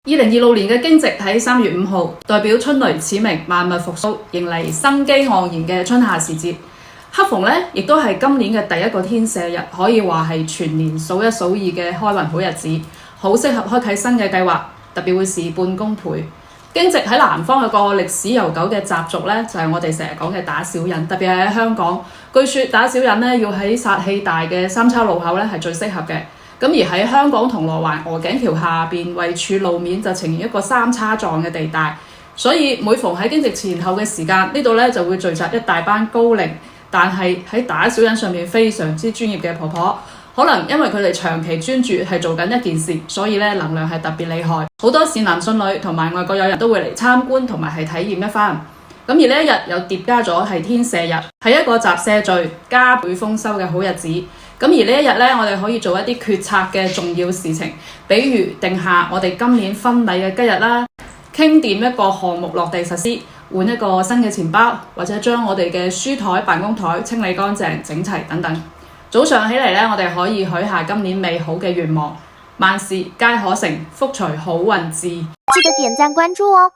2026年嘅驚蟄喺3月5號，代表春雷始鳴，萬物復甦，迎嚟生機盎然嘅春夏時節。恰逢呢，亦都係今年嘅第一個天赦日，可以話係全年數一數二嘅開運好日子，好適合開啟新嘅計劃，特別會事半功倍。驚蟄喺南方有個歷史悠久嘅習俗呢，就係我哋成日講嘅打小人，特別係喺香港，據說打小人呢，要喺煞氣大嘅三叉路口呢係最適合嘅。咁而喺香港銅鑼灣鵝頸橋下邊位處路面就呈現一個三叉狀嘅地帶，所以每逢喺驚蟄前後嘅時間，呢度呢就會聚集一大班高齡，但係喺打小人上面非常之專業嘅婆婆。可能因為佢哋長期專注係做緊一件事，所以呢能量係特別厲害。好多善男信女同埋外國友人都會嚟參觀同埋係體驗一番。咁而呢一日又疊加咗係天赦日，係一個集赦罪、加倍豐收嘅好日子。咁而呢一日呢，我哋可以做一啲決策嘅重要事情，比如定下我哋今年婚禮嘅吉日啦，傾掂一個項目落地實施，換一個新嘅錢包，或者將我哋嘅書台、辦公台清理乾淨、整齊等等。早上起嚟呢，我哋可以許下今年美好嘅願望，萬事皆可成，福隨好運至。記得點讚關注哦。